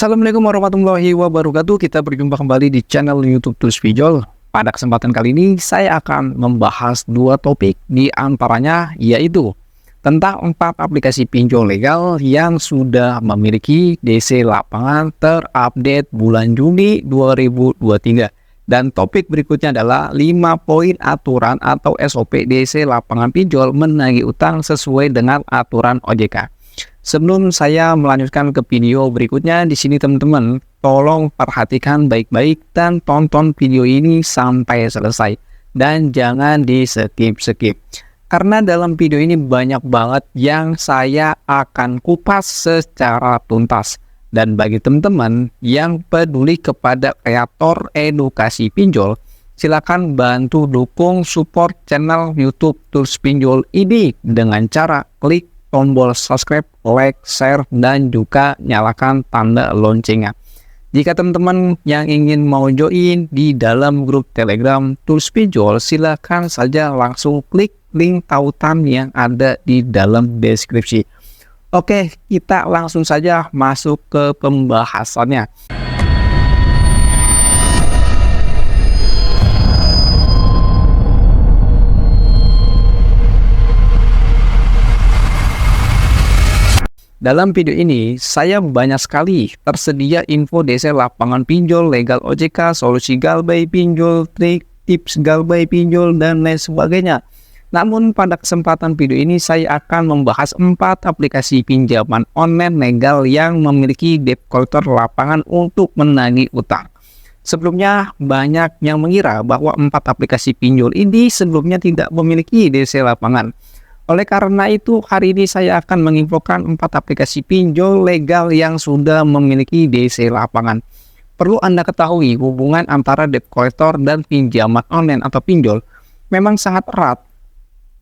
Assalamualaikum warahmatullahi wabarakatuh. Kita berjumpa kembali di channel YouTube Tools Pinjol. Pada kesempatan kali ini saya akan membahas dua topik, di antaranya yaitu tentang 4 aplikasi pinjol legal yang sudah memiliki DC lapangan terupdate bulan Juni 2023. Dan topik berikutnya adalah 5 poin aturan atau SOP DC lapangan pinjol menagih utang sesuai dengan aturan OJK. Sebelum saya melanjutkan ke video berikutnya, di sini teman-teman, tolong perhatikan baik-baik dan tonton video ini sampai selesai. Dan jangan di skip-skip. Karena dalam video ini banyak banget yang saya akan kupas secara tuntas. Dan bagi teman-teman yang peduli kepada kreator edukasi pinjol, silakan bantu dukung support channel YouTube Tools Pinjol ini dengan cara klik tombol subscribe, like, share, dan juga nyalakan tanda loncengnya. Jika teman-teman yang ingin mau join di dalam grup Telegram Tools Pinjol, silakan saja langsung klik link tautan yang ada di dalam deskripsi. Oke, kita langsung saja masuk ke pembahasannya. Dalam video ini, saya banyak sekali tersedia info DC lapangan pinjol, legal OJK, solusi galbay pinjol, trik, tips galbay pinjol, dan lain sebagainya. Namun pada kesempatan video ini saya akan membahas 4 aplikasi pinjaman online legal yang memiliki debt collector lapangan untuk menagih utang. Sebelumnya banyak yang mengira bahwa 4 aplikasi pinjol ini sebelumnya tidak memiliki DC lapangan. Oleh karena itu, hari ini saya akan menginfokan 4 aplikasi pinjol legal yang sudah memiliki DC lapangan. Perlu Anda ketahui, hubungan antara debt collector dan pinjaman online atau pinjol memang sangat erat.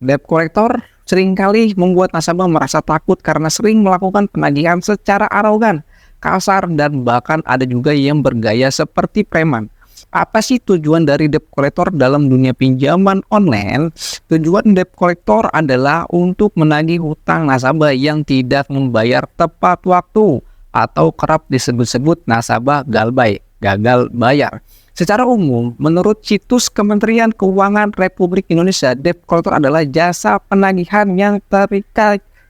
Debt collector seringkali membuat nasabah merasa takut karena sering melakukan penagihan secara arogan, kasar, dan bahkan ada juga yang bergaya seperti preman. Apa sih tujuan dari debt collector dalam dunia pinjaman online? Tujuan debt collector adalah untuk menagih hutang nasabah yang tidak membayar tepat waktu atau kerap disebut-sebut nasabah galbay, gagal bayar. Secara umum, menurut situs Kementerian Keuangan Republik Indonesia, debt collector adalah jasa penagihan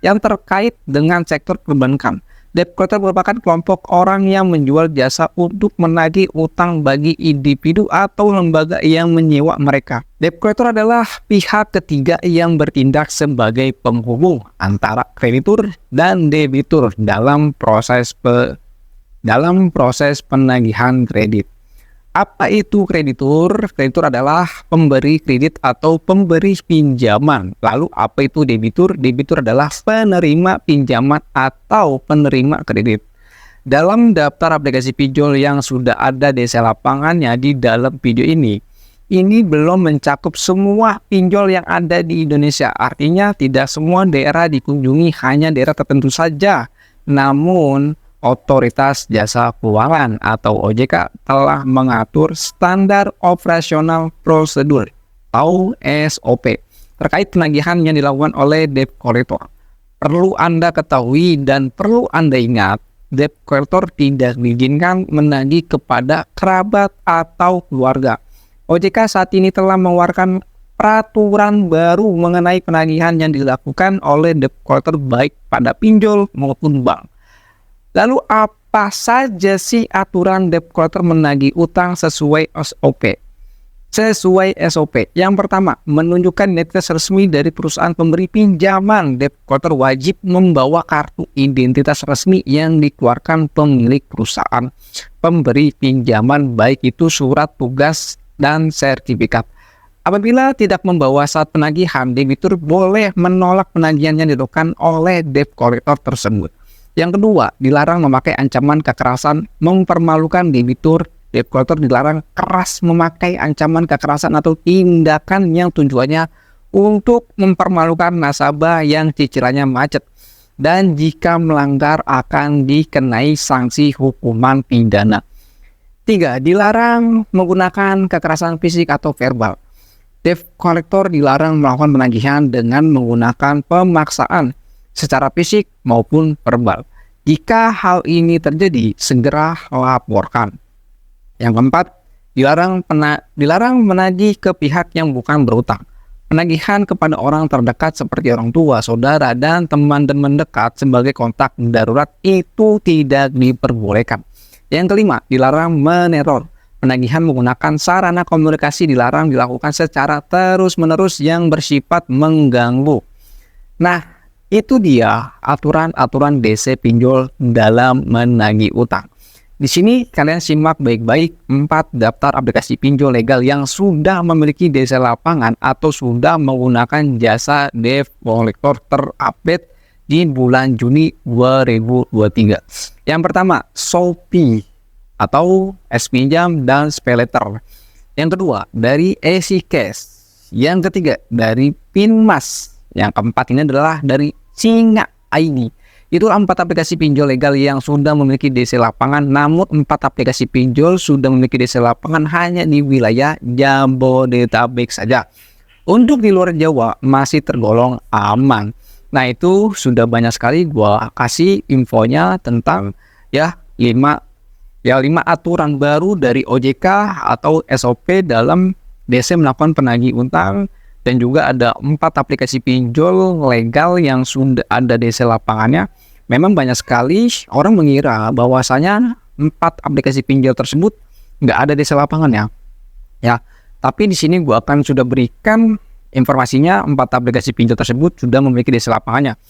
yang terkait dengan sektor perbankan. Debt collector merupakan kelompok orang yang menjual jasa untuk menagih utang bagi individu atau lembaga yang menyewa mereka. Debt collector adalah pihak ketiga yang bertindak sebagai penghubung antara kreditur dan debitur dalam proses penagihan kredit. Apa itu kreditur? Kreditur adalah pemberi kredit atau pemberi pinjaman. Lalu apa itu debitur? Debitur adalah penerima pinjaman atau penerima kredit. Dalam daftar aplikasi pinjol yang sudah ada DC lapangannya di dalam video ini belum mencakup semua pinjol yang ada di Indonesia. Artinya tidak semua daerah dikunjungi, hanya daerah tertentu saja. Namun Otoritas Jasa Keuangan atau OJK telah mengatur standar operasional prosedur atau SOP terkait penagihan yang dilakukan oleh debt collector. Perlu Anda ketahui dan perlu Anda ingat, debt collector tidak diizinkan menagih kepada kerabat atau keluarga. OJK saat ini telah mengeluarkan peraturan baru mengenai penagihan yang dilakukan oleh debt collector baik pada pinjol maupun bank. Lalu apa saja sih aturan debt collector menagih utang sesuai SOP? Sesuai SOP, yang pertama, menunjukkan identitas resmi dari perusahaan pemberi pinjaman. Debt collector wajib membawa kartu identitas resmi yang dikeluarkan pemilik perusahaan pemberi pinjaman, baik itu surat tugas dan sertifikat. Apabila tidak membawa saat penagihan, debitur boleh menolak penagihan yang dilakukan oleh debt collector tersebut. Yang kedua, dilarang memakai ancaman kekerasan mempermalukan debitur. Debt collector dilarang keras memakai ancaman kekerasan atau tindakan yang tujuannya untuk mempermalukan nasabah yang cicilannya macet. Dan jika melanggar akan dikenai sanksi hukuman pidana. 3. Dilarang menggunakan kekerasan fisik atau verbal. Debt collector dilarang melakukan penagihan dengan menggunakan pemaksaan secara fisik maupun verbal. Jika hal ini terjadi, segera laporkan. Yang keempat, dilarang menagih ke pihak yang bukan berutang. Penagihan kepada orang terdekat seperti orang tua, saudara, dan teman dekat sebagai kontak darurat itu tidak diperbolehkan. Yang kelima, dilarang meneror. Penagihan menggunakan sarana komunikasi dilarang dilakukan secara terus-menerus yang bersifat mengganggu. Nah, itu dia aturan-aturan DC pinjol dalam menagih utang. Di sini kalian simak baik-baik 4 daftar aplikasi pinjol legal yang sudah memiliki DC lapangan atau sudah menggunakan jasa debt collector terupdate di bulan Juni 2023. Yang pertama, Shopee atau S-Pinjam dan SPayLater. Yang kedua, dari Easy Cash. Yang ketiga, dari Pinmas. Yang keempat ini adalah dari Singa ID. Itulah 4 aplikasi pinjol legal yang sudah memiliki DC lapangan, namun 4 aplikasi pinjol sudah memiliki DC lapangan hanya di wilayah Jabodetabek saja. Untuk di luar Jawa masih tergolong aman. Nah, itu sudah banyak sekali gua kasih infonya tentang 5 aturan baru dari OJK atau SOP dalam DC melakukan penagih utang. Dan juga ada 4 aplikasi pinjol legal yang sudah ada DC lapangannya. Memang banyak sekali orang mengira bahwasanya 4 aplikasi pinjol tersebut nggak ada DC lapangannya. Ya, tapi di sini gua akan sudah berikan informasinya 4 aplikasi pinjol tersebut sudah memiliki DC lapangannya.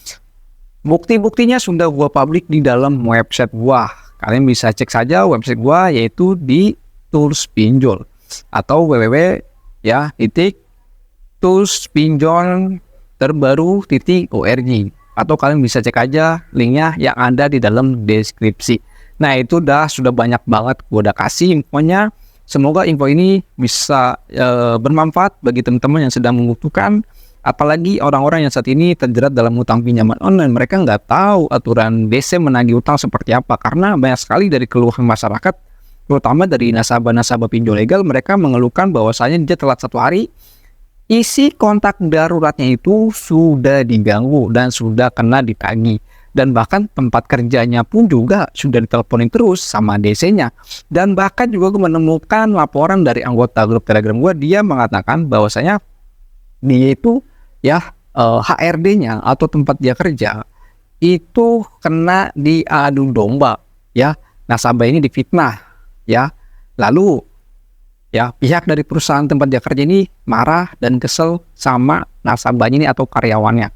Bukti-buktinya sudah gua publik di dalam website gua. Kalian bisa cek saja website gua yaitu di Tools Pinjol atau www.toolspinjol-terbaru.org atau kalian bisa cek aja linknya yang ada di dalam deskripsi. Nah, itu sudah banyak banget gue udah kasih infonya. Semoga info ini bisa bermanfaat bagi teman-teman yang sedang membutuhkan, apalagi orang-orang yang saat ini terjerat dalam utang pinjaman online. Mereka nggak tahu aturan DC menagih utang seperti apa, karena banyak sekali dari keluhan masyarakat, terutama dari nasabah-nasabah pinjol legal, mereka mengeluhkan bahwasanya dia telat 1 hari, isi kontak daruratnya itu sudah diganggu dan sudah kena ditagih. Dan bahkan tempat kerjanya pun juga sudah diteleponin terus sama DC-nya. Dan bahkan juga gue menemukan laporan dari anggota grup Telegram gue, dia mengatakan bahwasanya dia itu HRD-nya atau tempat dia kerja itu kena diadu domba, nasabah ini difitnah, lalu pihak dari perusahaan tempat dia kerja ini marah dan kesel sama nasabahnya ini atau karyawannya.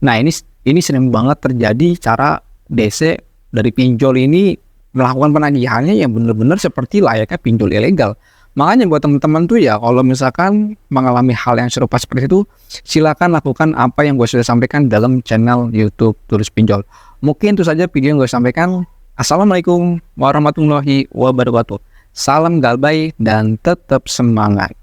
Nah, ini sering banget terjadi cara DC dari pinjol ini melakukan penagihannya yang benar-benar seperti layaknya pinjol ilegal. Makanya buat teman-teman tuh kalau misalkan mengalami hal yang serupa seperti itu, silakan lakukan apa yang gue sudah sampaikan dalam channel YouTube Tools Pinjol. Mungkin itu saja video yang gue sampaikan. Assalamualaikum warahmatullahi wabarakatuh. Salam galbay dan tetap semangat.